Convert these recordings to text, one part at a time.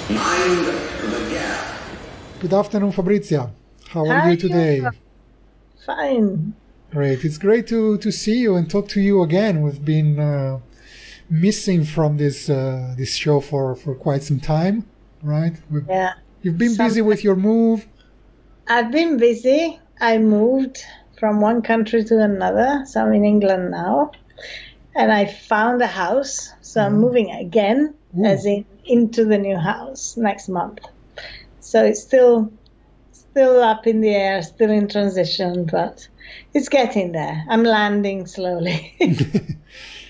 Mind the gap. Good afternoon, Fabrizia. How are Hi, you today? fine. Great. It's great to see you and talk to you again. We've been missing from this show for quite some time, right? Yeah. You've been busy with your move. I've been busy. I moved from one country to another, so I'm in England now. And I found a house, so I'm moving again, as in into the new house next month. So it's still up in the air, still in transition, but it's getting there. I'm landing slowly.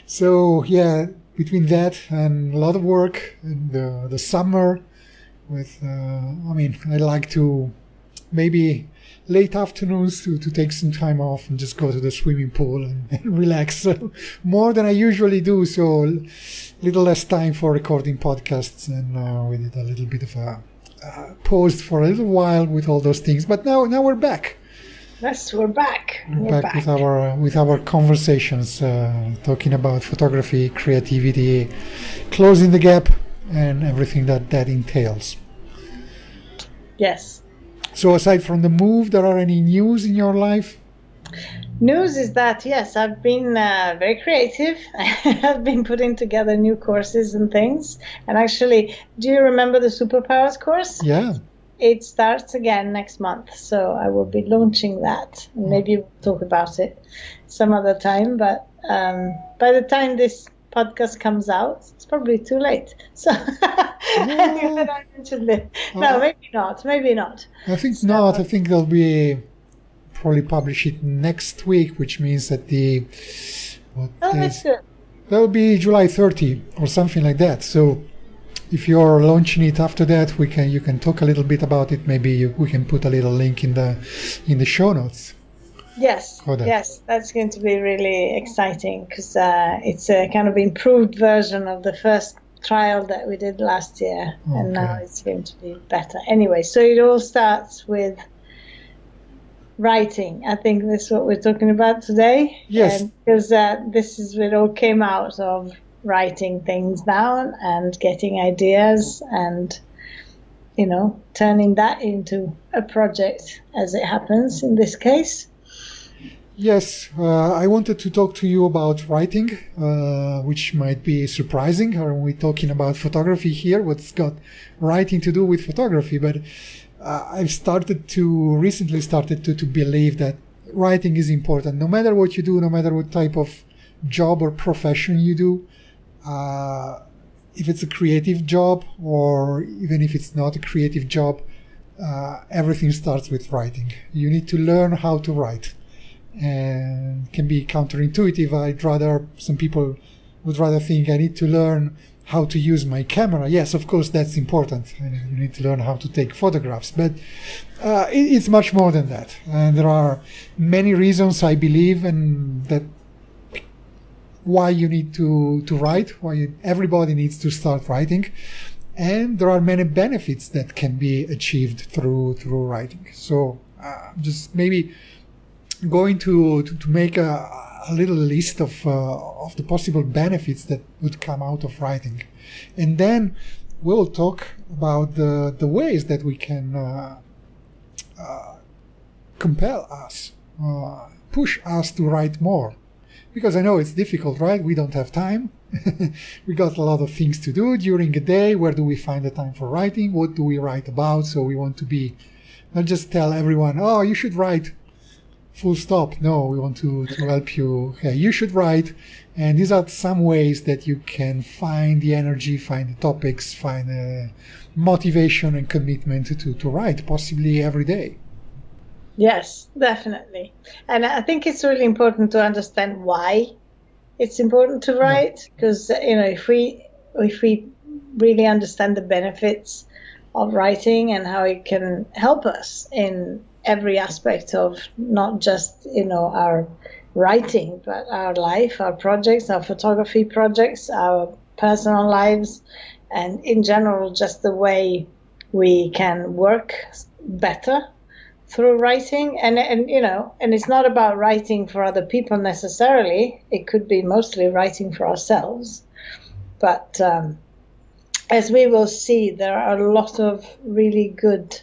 So yeah, between that and a lot of work and the summer, I like to maybe late afternoons to take some time off and just go to the swimming pool and relax. So more than I usually do. So a little less time for recording podcasts, and we did a little bit of a pause for a little while with all those things. But now we're back. Yes, we're back. We're back with our conversations, talking about photography, creativity, closing the gap, and everything that entails. Yes. So aside from the move, there are any news in your life? News is that, yes, I've been very creative. I've been putting together new courses and things. And actually, do you remember the Superpowers course? Yeah. It starts again next month, so I will be launching that. Maybe we'll talk about it some other time, but by the time this podcast comes out, it's probably too late. So anyway, I mentioned it. No, maybe not. I think not. I think they'll be probably publish it next week, which means that that's good. That'll be July 30 or something like that. So if you're launching it after that, you can talk a little bit about it. Maybe we can put a little link in the show notes. Yes, that's going to be really exciting because it's a kind of improved version of the first trial that we did last year, and now it's going to be better. Anyway, so it all starts with writing. I think this is what we're talking about today. Yes, because this is it all came out of writing things down and getting ideas and turning that into a project as it happens in this case. Yes, I wanted to talk to you about writing, which might be surprising. Are we talking about photography here? What's got writing to do with photography? But I've recently started to believe that writing is important. No matter what you do, no matter what type of job or profession you do, if it's a creative job or even if it's not a creative job, everything starts with writing. You need to learn how to write. And it can be counterintuitive. Some people would rather think I need to learn how to use my camera. Yes, of course, that's important. You need to learn how to take photographs, but it's much more than that. And there are many reasons, I believe, and that why you need to write, why everybody needs to start writing. And there are many benefits that can be achieved through writing. So just maybe going to make a little list of the possible benefits that would come out of writing, and then we'll talk about the ways that we can compel us, push us to write more, because I know it's difficult, right? We don't have time. We got a lot of things to do during a day. Where do we find the time for writing? What do we write about? So we want to be not just tell everyone, oh, you should write full stop. No, we want to help you. Okay, you should write. And these are some ways that you can find the energy, find the topics, find the motivation and commitment to write, possibly every day. Yes, definitely. And I think it's really important to understand why it's important to write, because if we really understand the benefits of writing and how it can help us in every aspect of not just our writing, but our life, our projects, our photography projects, our personal lives, and in general just the way we can work better through writing. And it's not about writing for other people necessarily. It could be mostly writing for ourselves, but as we will see, there are a lot of really good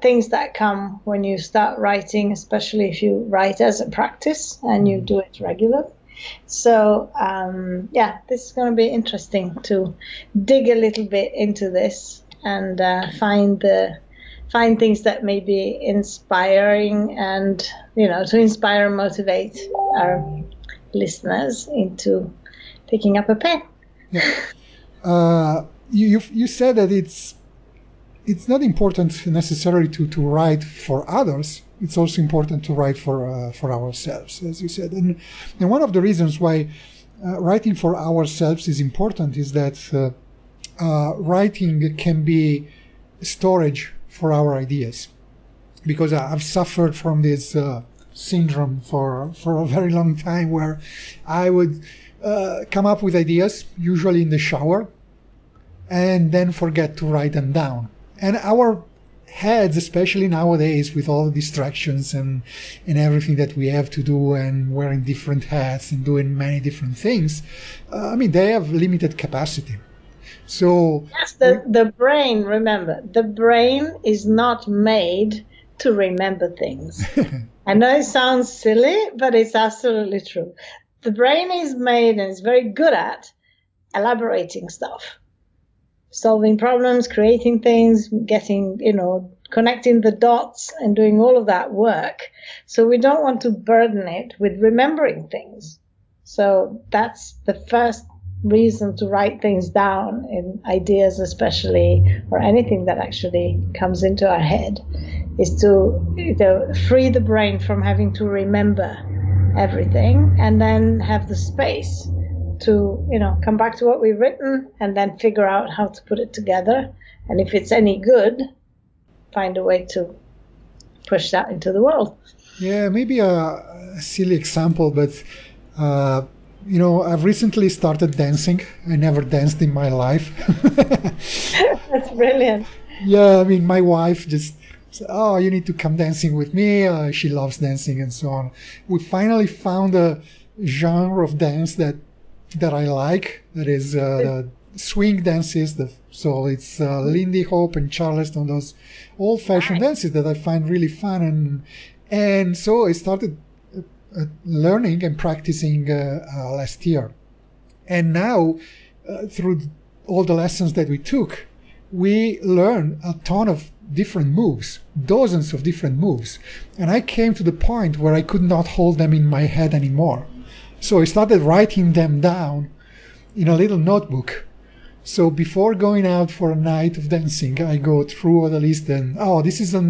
things that come when you start writing, especially if you write as a practice and you do it regularly. So this is going to be interesting to dig a little bit into this and find things that may be inspiring, and to inspire and motivate our listeners into picking up a pen. Yeah. You said that it's not important necessarily to write for others. It's also important to write for ourselves, as you said. And one of the reasons why writing for ourselves is important is that writing can be storage for our ideas. Because I've suffered from this syndrome for a very long time, where I would come up with ideas, usually in the shower, and then forget to write them down. And our heads, especially nowadays with all the distractions and everything that we have to do, and wearing different hats and doing many different things, they have limited capacity. So yes, the brain, remember, the brain is not made to remember things. I know it sounds silly, but it's absolutely true. The brain is made and is very good at elaborating stuff. Solving problems, creating things, getting, connecting the dots and doing all of that work. So we don't want to burden it with remembering things. So that's the first reason to write things down, in ideas especially, or anything that actually comes into our head, is to free the brain from having to remember everything, and then have the space to come back to what we've written and then figure out how to put it together, and if it's any good, find a way to push that into the world. Yeah, maybe a silly example, but I've recently started dancing. I never danced in my life. That's brilliant. Yeah, my wife just said, "Oh, you need to come dancing with me." She loves dancing and so on. We finally found a genre of dance that I like, that is the swing dances. So it's Lindy Hop and Charleston, those old-fashioned dances that I find really fun. And so I started learning and practicing last year. And now, through all the lessons that we took, we learn a ton of different moves, dozens of different moves. And I came to the point where I could not hold them in my head anymore. So I started writing them down in a little notebook. So before going out for a night of dancing, I go through the list and, this is a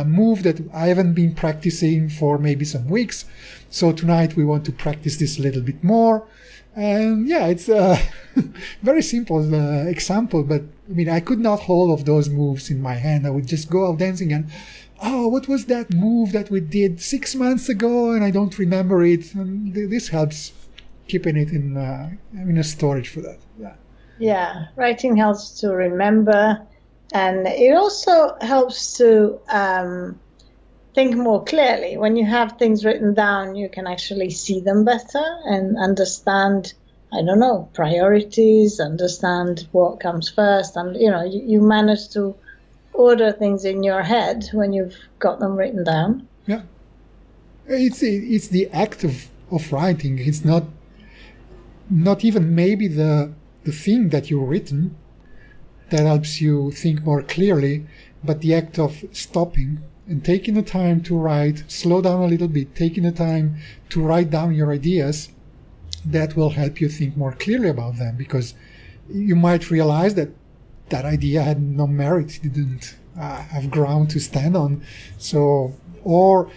move that I haven't been practicing for maybe some weeks. So tonight we want to practice this a little bit more. And yeah, it's a very simple example, but I could not hold of those moves in my hand. I would just go out dancing and, what was that move that we did 6 months ago and I don't remember it? And this helps keeping it in a storage for that. Yeah, writing helps to remember, and it also helps to think more clearly. When you have things written down, you can actually see them better and understand, priorities, understand what comes first, and you manage to order things in your head when you've got them written down. Yeah, it's the act of writing. It's not even maybe the thing that you've written that helps you think more clearly, but the act of stopping and taking the time to write, slow down a little bit, taking the time to write down your ideas, that will help you think more clearly about them, because you might realize that idea had no merit, didn't have ground to stand on. So, or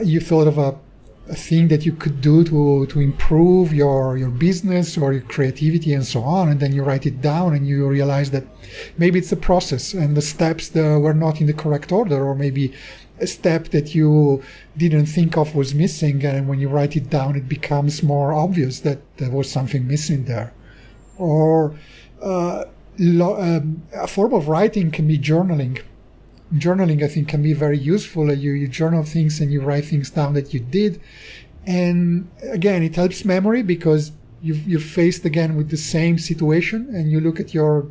you thought of a thing that you could do to improve your business or your creativity and so on, and then you write it down and you realize that maybe it's a process and the steps were not in the correct order, or maybe a step that you didn't think of was missing, and when you write it down it becomes more obvious that there was something missing there. Or a form of writing can be journaling. Journaling, I think, can be very useful. You journal things and you write things down that you did. And again, it helps memory because you're faced again with the same situation, and you look at your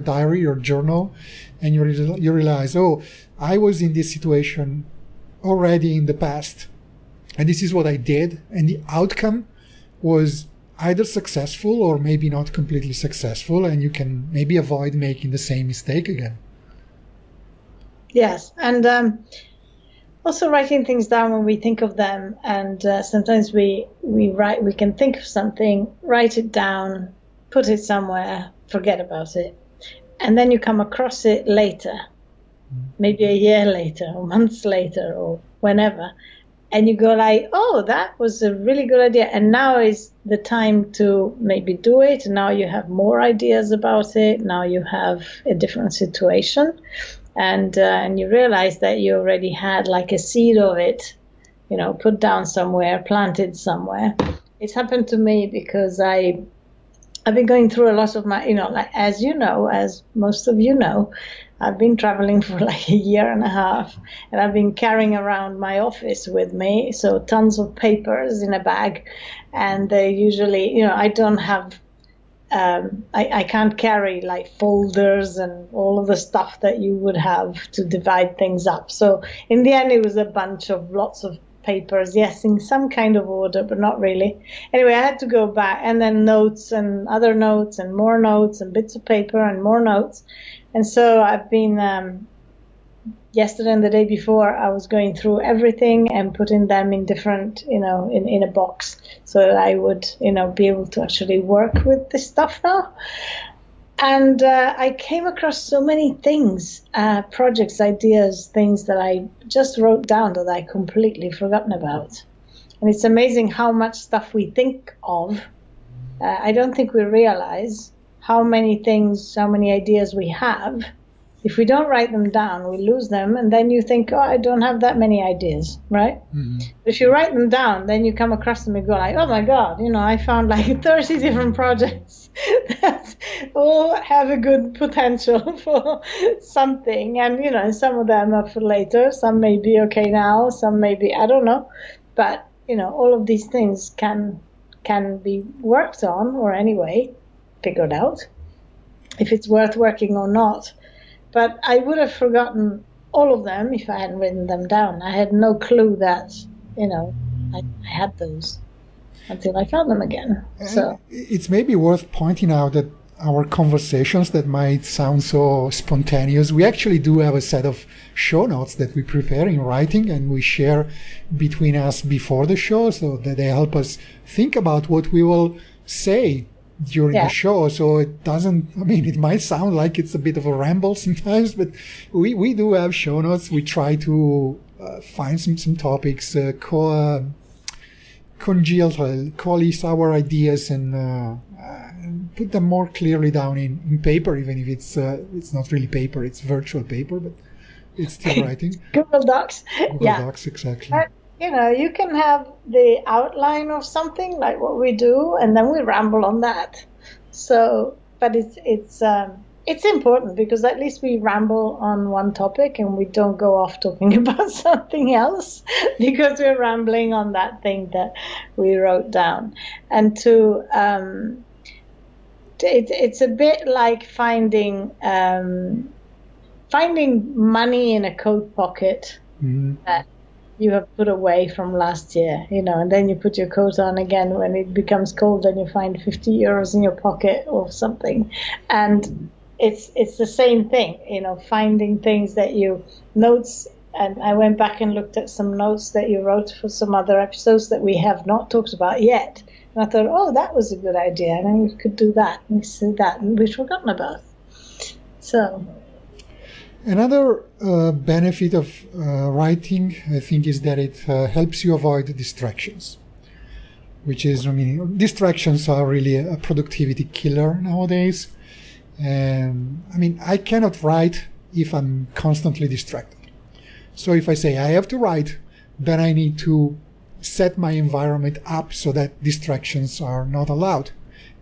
diary, your journal, and you realize, oh, I was in this situation already in the past, and this is what I did, and the outcome was either successful or maybe not completely successful, and you can maybe avoid making the same mistake again. Yes, and also writing things down when we think of them, and sometimes we can think of something, write it down, put it somewhere, forget about it, and then you come across it later, maybe a year later or months later or whenever, and you go like, oh, that was a really good idea, and now is the time to maybe do it. Now you have more ideas about it. Now you have a different situation, and you realize that you already had like a seed of it, put down somewhere, planted somewhere. It's happened to me because I've been going through a lot of my, like, as most of you know, I've been traveling for like a year and a half, and I've been carrying around my office with me, so tons of papers in a bag, and they usually, I don't have, I can't carry like folders and all of the stuff that you would have to divide things up. So in the end, it was a bunch of lots of papers, yes, in some kind of order, but not really. Anyway, I had to go back, and then notes and other notes and more notes and bits of paper and more notes. And so I've been, yesterday and the day before, I was going through everything and putting them in different, in a box, so that I would, be able to actually work with this stuff now. And I came across so many things, projects, ideas, things that I just wrote down that I completely forgotten about. And it's amazing how much stuff we think of. I don't think we realize how many things, how many ideas we have. If we don't write them down, we lose them, and then you think, oh, I don't have that many ideas, right? Mm-hmm. If you write them down, then you come across them and go like, oh my God, I found like 30 different projects that all have a good potential for something. And, some of them are for later, some may be okay now, some may be, I don't know. But, all of these things can be worked on, or anyway, figured out, if it's worth working or not. But I would have forgotten all of them if I hadn't written them down. I had no clue that, I had those until I found them again. So it's maybe worth pointing out that our conversations that might sound so spontaneous, we actually do have a set of show notes that we prepare in writing, and we share between us before the show, so that they help us think about what we will say during the show. So it doesn't, it might sound like it's a bit of a ramble sometimes, but we do have show notes. We try to find some topics, coalesce our ideas and put them more clearly down in paper, even if it's not really paper, it's virtual paper, but it's still writing. Google Docs. Google Docs, exactly. You can have the outline of something like what we do, and then we ramble on that. So, but it's important, because at least we ramble on one topic and we don't go off talking about something else, because we're rambling on that thing that we wrote down. And it's a bit like finding money in a coat pocket. Mm-hmm. That you have put away from last year, and then you put your coat on again when it becomes cold, and you find 50 euros in your pocket or something. And it's the same thing, finding things that notes. And I went back and looked at some notes that you wrote for some other episodes that we have not talked about yet. And I thought, oh, that was a good idea, and then we could do that and see that, and we've forgotten about. So another benefit of writing, I think, is that it helps you avoid distractions, which is, distractions are really a productivity killer nowadays. I cannot write if I'm constantly distracted. So if I say I have to write, then I need to set my environment up so that distractions are not allowed,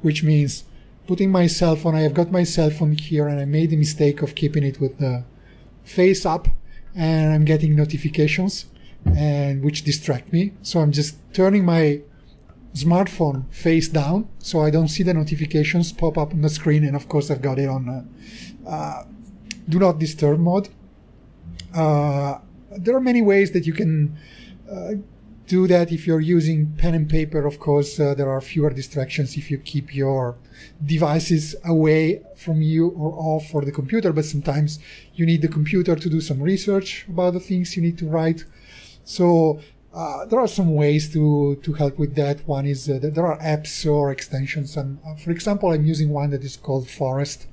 which means putting my cell phone, I have got my cell phone here, and I made the mistake of keeping it with the face up, and I'm getting notifications which distract me. So I'm just turning my smartphone face down, so I don't see the notifications pop up on the screen. And of course, I've got it on do not disturb mode. There are many ways that you can do that. If you're using pen and paper, of course, there are fewer distractions if you keep your devices away from you or off for the computer, but sometimes you need the computer to do some research about the things you need to write. So there are some ways to help with that. One is that there are apps or extensions. And for example, I'm using one that is called Forest,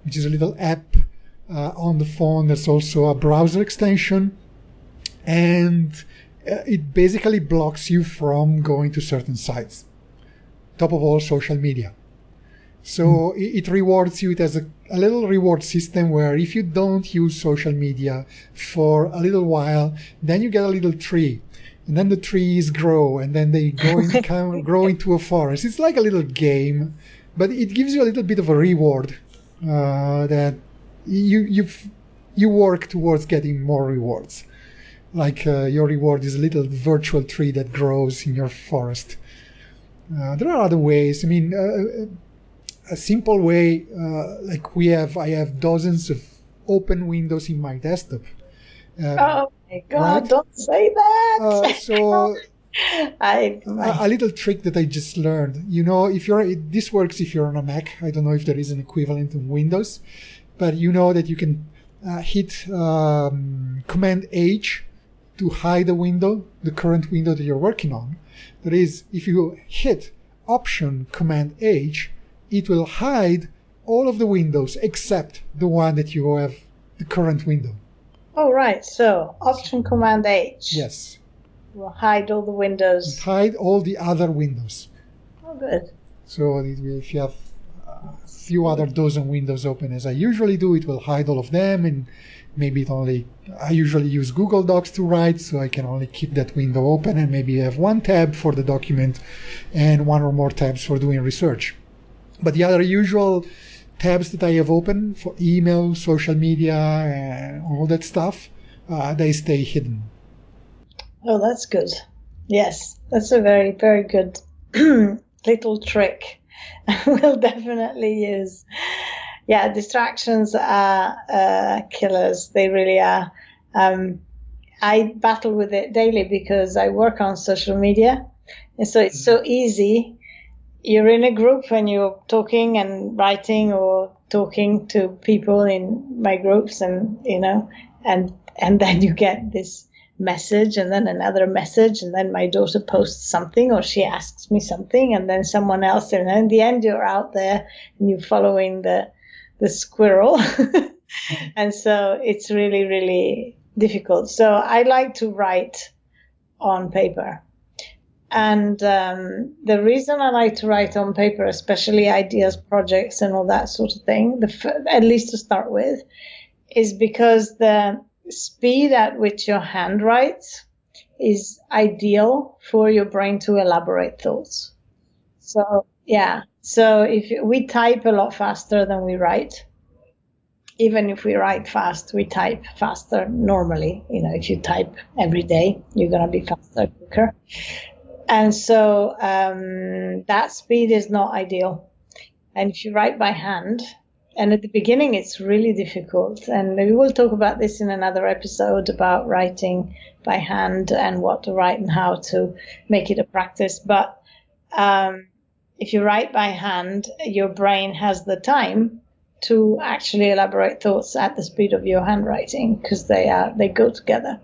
which is a little app on the phone. There's also a browser extension, and it basically blocks you from going to certain sites. Top of all, social media. So it rewards you. It has a little reward system where if you don't use social media for a little while, then you get a little tree. And then the trees grow, and then they grow into a forest. It's like a little game, but it gives you a little bit of a reward that you work towards getting more rewards. Like your reward is a little virtual tree that grows in your forest. There are other ways. I mean, a simple way, like I have dozens of open windows in my desktop. Oh my God! Right? Don't say that. So a little trick that I just learned. You know, this works if you're on a Mac. I don't know if there is an equivalent in Windows, but you know that you can hit Command H to hide the window, the current window that you're working on. That is, if you hit Option Command H, it will hide all of the windows except the one that you have, the current window. Oh, right. So Option Command H. Yes. Will hide all the windows. Hide all the other windows. Oh, good. So if you have a few other dozen windows open, as I usually do, it will hide all of them. And maybe I usually use Google Docs to write, so I can only keep that window open and maybe have one tab for the document and one or more tabs for doing research. But the other usual tabs that I have open for email, social media, and all that stuff, they stay hidden. Oh, that's good. Yes, that's a very, very good little trick. We'll definitely use. Yeah, distractions are killers. They really are. I battle with it daily because I work on social media. And so it's so easy. You're in a group when you're talking and writing or talking to people in my groups, and, you know, and then you get this message and then another message, and then my daughter posts something or she asks me something, and then someone else, and in the end you're out there and you're following the squirrel. And so it's really, really difficult. So I like to write on paper. And the reason I like to write on paper, especially ideas, projects, and all that sort of thing, at least to start with, is because the speed at which your hand writes is ideal for your brain to elaborate thoughts. So, yeah. So we type a lot faster than we write. Even if we write fast, we type faster normally. You know, if you type every day, you're going to be faster, quicker. And so that speed is not ideal. And if you write by hand, and at the beginning it's really difficult, and we will talk about this in another episode about writing by hand and what to write and how to make it a practice. But if you write by hand, your brain has the time to actually elaborate thoughts at the speed of your handwriting, because they go together.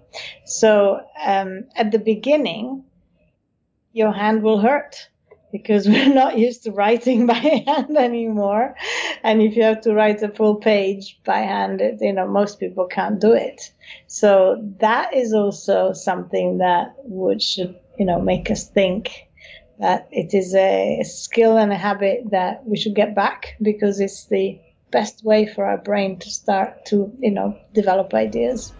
So at the beginning, your hand will hurt because we're not used to writing by hand anymore. And if you have to write a full page by hand, most people can't do it. So that is also something that should make us think that it is a skill and a habit that we should get back, because it's the best way for our brain to start to, develop ideas.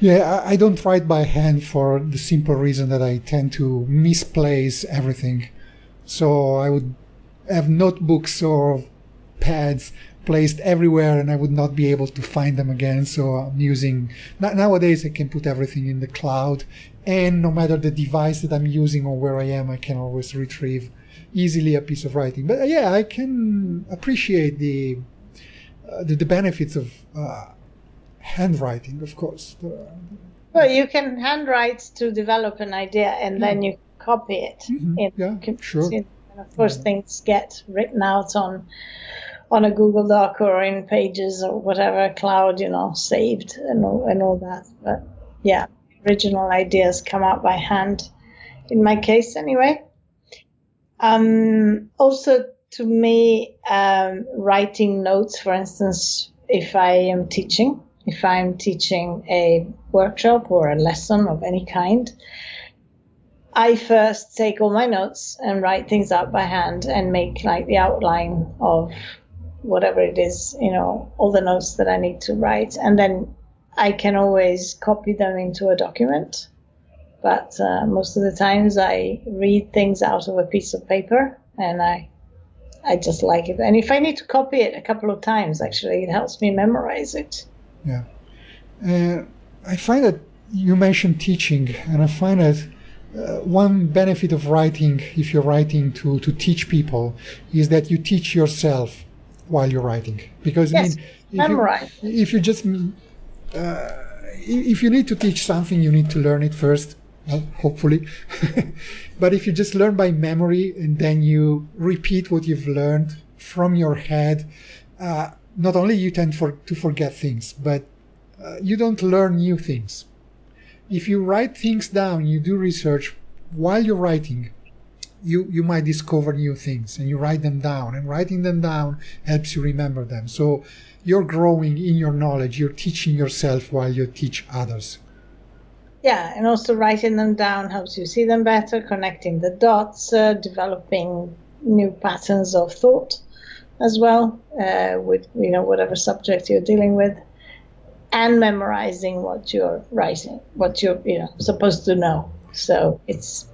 Yeah, I don't write by hand for the simple reason that I tend to misplace everything. So I would have notebooks or pads placed everywhere and I would not be able to find them again. So I'm using, nowadays I can put everything in the cloud, and no matter the device that I'm using or where I am, I can always retrieve easily a piece of writing. But yeah, I can appreciate the benefits of handwriting, of course. Well, you can handwrite to develop an idea, and then you copy it. Sure. And of course, things get written out on a Google Doc or in Pages or whatever cloud, saved and all that. But yeah, original ideas come out by hand, in my case anyway. Also, to me, writing notes, for instance, if I'm teaching a workshop or a lesson of any kind, I first take all my notes and write things out by hand and make like the outline of whatever it is, all the notes that I need to write. And then I can always copy them into a document. But most of the times I read things out of a piece of paper, and I just like it. And if I need to copy it a couple of times, actually, it helps me memorize it. Yeah. I find that you mentioned teaching, and I find that one benefit of writing, if you're writing to teach people, is that you teach yourself while you're writing. Because memorize. If you need to teach something, you need to learn it first, hopefully. But if you just learn by memory and then you repeat what you've learned from your head, not only you tend to forget things, but you don't learn new things. If you write things down, you do research while you're writing, you might discover new things, and you write them down, and writing them down helps you remember them. So you're growing in your knowledge, you're teaching yourself while you teach others. Yeah, and also writing them down helps you see them better, connecting the dots, developing new patterns of thought as well, with whatever subject you're dealing with. And memorizing what you're writing, what you're supposed to know. So it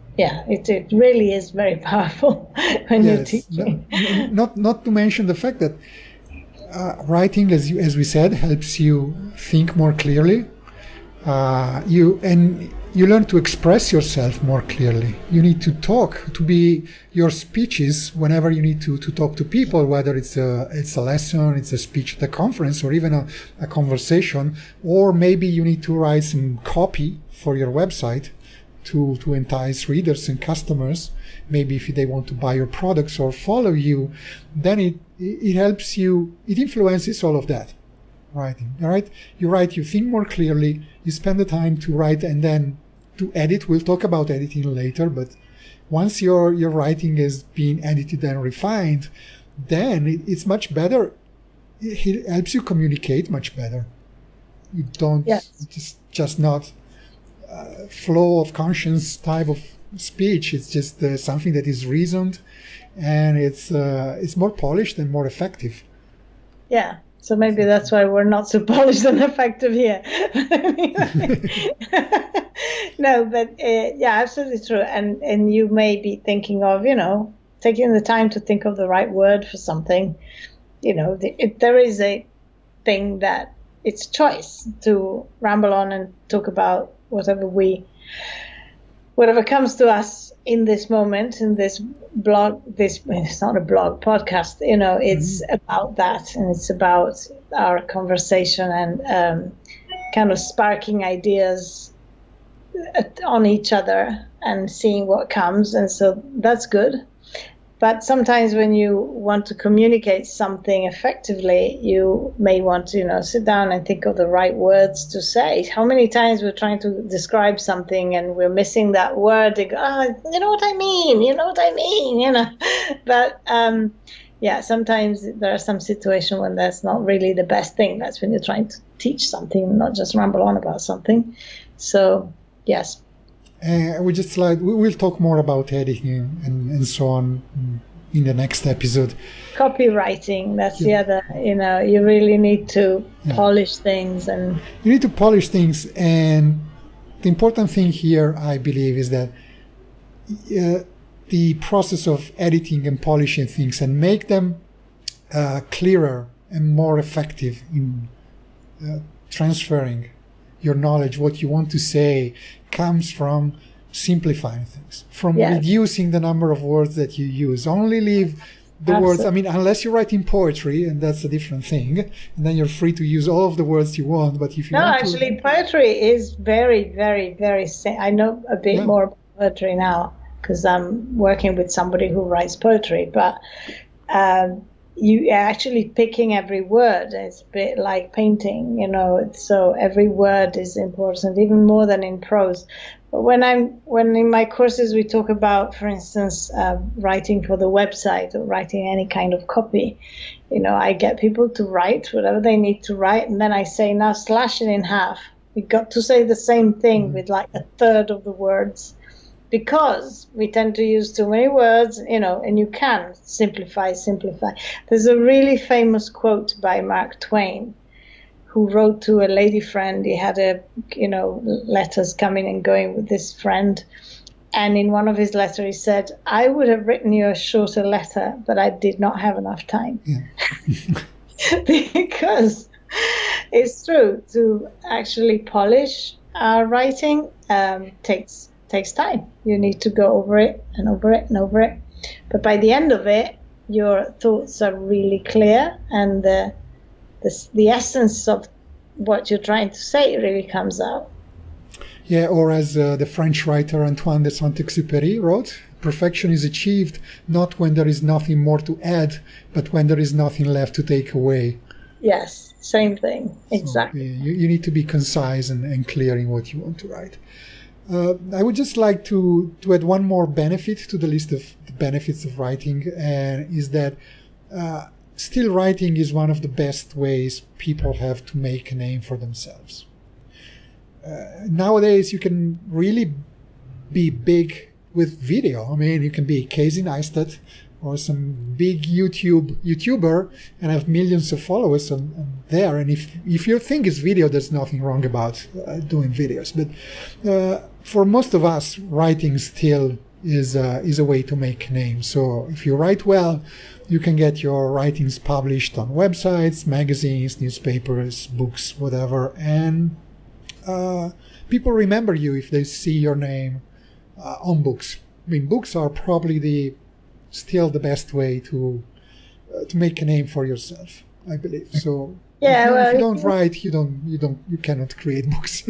really is very powerful when you're teaching. Not to mention the fact that writing, as we said, helps you think more clearly. You learn to express yourself more clearly. You need to talk, to be your speeches whenever you need to talk to people, whether it's a lesson, it's a speech at a conference, or even a conversation, or maybe you need to write some copy for your website to entice readers and customers. Maybe if they want to buy your products or follow you, then it helps you, it influences all of that. Writing, all right? You write, you think more clearly, you spend the time to write and then to edit. We'll talk about editing later, but once your writing is being edited and refined, then it's much better. It helps you communicate much better. You don't just not flow of conscience type of speech. It's just something that is reasoned, and it's more polished and more effective. Yeah. So maybe that's why we're not so polished and effective here. No, but absolutely true. And you may be thinking of, taking the time to think of the right word for something. There is a thing that it's choice to ramble on and talk about whatever comes to us in this moment, in this blog, it's not a blog, podcast, it's about that, and it's about our conversation and kind of sparking ideas on each other and seeing what comes, and so that's good. But sometimes when you want to communicate something effectively, you may want to, sit down and think of the right words to say. How many times we're trying to describe something and we're missing that word? They go, you know what I mean? But sometimes there are some situations when that's not really the best thing. That's when you're trying to teach something, not just ramble on about something. So, yes. We'll talk more about editing and so on in the next episode. Copywriting, that's the other, you really need to polish things. And you need to polish things, and the important thing here, I believe, is that the process of editing and polishing things and make them clearer and more effective in transferring your knowledge. What you want to say comes from simplifying things, from reducing the number of words that you use. Only leave the words, I mean, unless you're writing poetry, and that's a different thing, and then you're free to use all of the words you want. But if you actually, poetry is very, very, very. I know a bit more about poetry now because I'm working with somebody who writes poetry. But you actually picking every word. It's a bit like painting, you know. So every word is important, even more than in prose. But when in my courses we talk about, for instance, writing for the website or writing any kind of copy, you know, I get people to write whatever they need to write, and then I say, now slash it in half. You've got to say the same thing with like a third of the words, because we tend to use too many words, you know, and you can simplify. There's a really famous quote by Mark Twain, who wrote to a lady friend. He had letters coming and going with this friend. And in one of his letters, he said, I would have written you a shorter letter, but I did not have enough time. Yeah. Because it's true, to actually polish our writing takes time. You need to go over it and over it and over it. But by the end of it, your thoughts are really clear, and the essence of what you're trying to say really comes out. Yeah, or as the French writer Antoine de Saint-Exupéry wrote, perfection is achieved not when there is nothing more to add, but when there is nothing left to take away. Yes, same thing, exactly. So, you need to be concise and clear in what you want to write. I would just like to add one more benefit to the list of the benefits of writing, and is that still writing is one of the best ways people have to make a name for themselves. Nowadays, you can really be big with video. I mean, you can be Casey Neistat or some big YouTuber and have millions of followers on there. And if your thing is video, there's nothing wrong about doing videos. But for most of us, writing still is a way to make a name. So if you write well, you can get your writings published on websites, magazines, newspapers, books, whatever. And people remember you if they see your name on books. I mean, books are probably still the best way to make a name for yourself, I believe. So if you don't write, you cannot create books.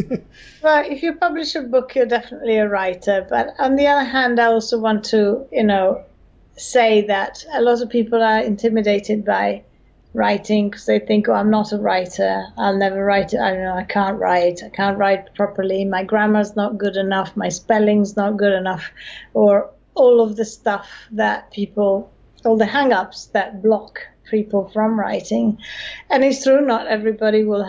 Well, if you publish a book, you're definitely a writer. But on the other hand, I also want to, say that a lot of people are intimidated by writing because they think, I'm not a writer. I'll never write it. I can't write. I can't write properly. My grammar's not good enough. My spelling's not good enough. Or all of the stuff that all the hang-ups that block people from writing. And it's true, not everybody will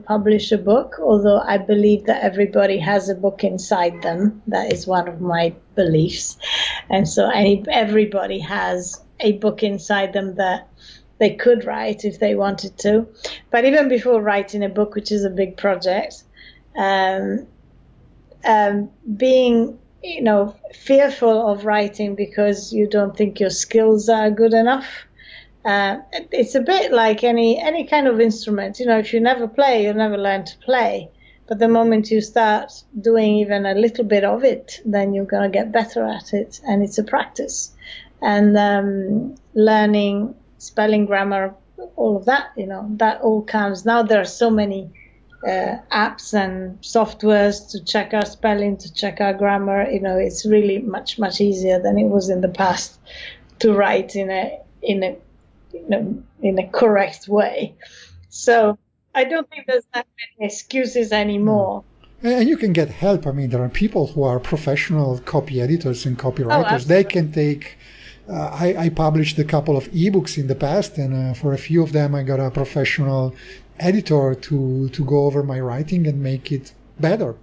publish a book, although I believe that everybody has a book inside them. That is one of my beliefs. And so everybody has a book inside them that they could write if they wanted to. But even before writing a book, which is a big project, being fearful of writing because you don't think your skills are good enough. It's a bit like any kind of instrument. If you never play, you'll never learn to play. But the moment you start doing even a little bit of it, then you're going to get better at it. And it's a practice. And learning spelling, grammar, all of that, that all comes. Now there are so many apps and softwares to check our spelling, to check our grammar. It's really much, much easier than it was in the past to write in a correct way. So I don't think there's that many excuses anymore. And you can get help. I mean, there are people who are professional copy editors and copywriters. They can take... I published a couple of ebooks in the past, and for a few of them I got a professional editor to go over my writing and make it better.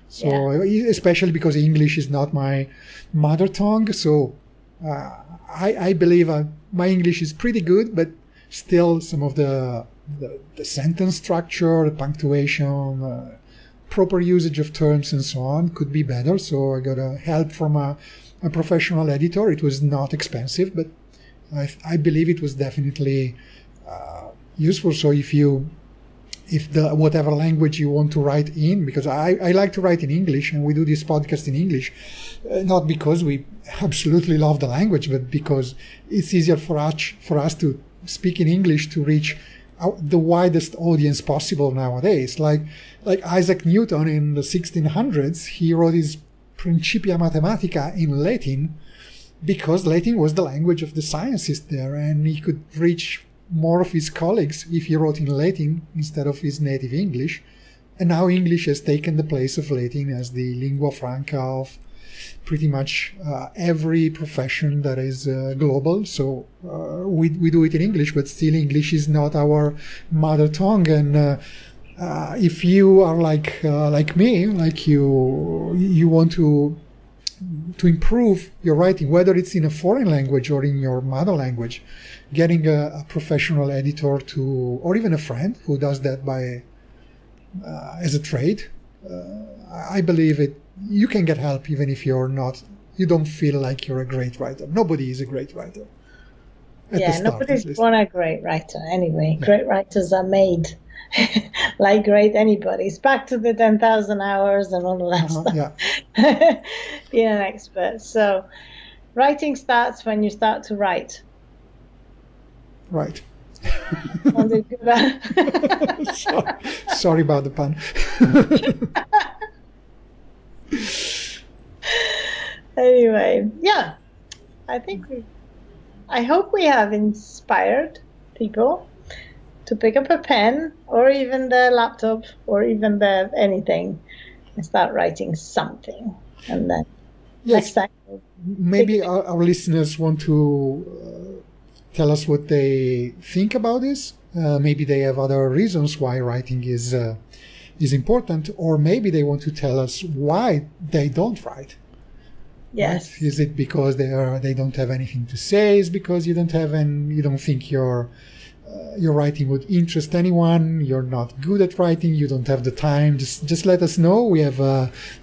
So especially because English is not my mother tongue, so I believe my English is pretty good, but still some of the sentence structure, the punctuation, proper usage of terms and so on could be better. So I got help from a professional editor. It was not expensive, but I believe it was definitely useful. So if the whatever language you want to write in, because I like to write in English, and we do this podcast in English, not because we absolutely love the language, but because it's easier for us to speak in English to reach the widest audience possible nowadays. Like Isaac Newton in the 1600s, he wrote his Principia Mathematica in Latin, because Latin was the language of the scientists there, and he could reach more of his colleagues if he wrote in Latin instead of his native English. And now English has taken the place of Latin as the lingua franca of pretty much every profession that is global. So we do it in English, but still English is not our mother tongue. And if you are like me, like you want to improve your writing, whether it's in a foreign language or in your mother language, getting a professional editor or even a friend who does that as a trade, I believe you can get help even if you don't feel like you're a great writer. Nobody is a great writer. Nobody's born a great writer anyway. Yeah. Great writers are made like great anybody. It's back to the 10,000 hours and all of that stuff. Yeah. Being an expert. So writing starts when you start to write. Right. Sorry about the pun. Anyway, yeah, I hope we have inspired people to pick up a pen or even the laptop or even anything and start writing something. And then next time, maybe our listeners want to tell us what they think about this. Maybe they have other reasons why writing is important, or maybe they want to tell us why they don't write. Yes. Right? Is it because they don't have anything to say? Is it because you don't think your writing would interest anyone? You're not good at writing. You don't have the time. Just let us know. We have,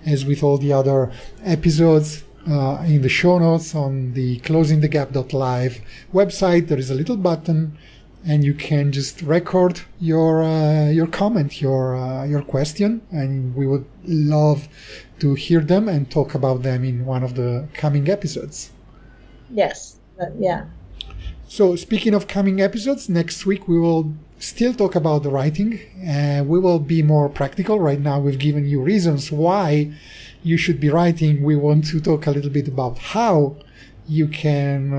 as with all the other episodes, in the show notes on the closingthegap.live website, there is a little button, and you can just record your comment, your question, and we would love to hear them and talk about them in one of the coming episodes. Yes, yeah. So speaking of coming episodes, next week we will still talk about the writing, and we will be more practical. Right now we've given you reasons why you should be writing. We want to talk a little bit about how you can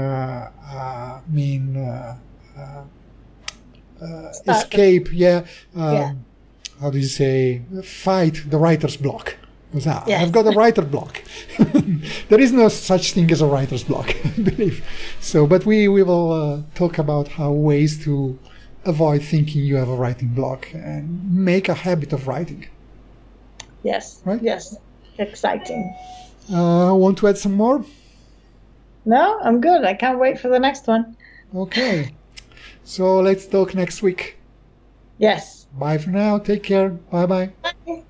escape, how do you say, fight the writer's block. Because I've got a writer block. There is no such thing as a writer's block, I believe. So, but we will talk about ways to avoid thinking you have a writing block and make a habit of writing. Yes. Right? Yes. Exciting. Want to add some more? No, I'm good. I can't wait for the next one. Okay. So let's talk next week. Yes. Bye for now. Take care. Bye-bye. Bye.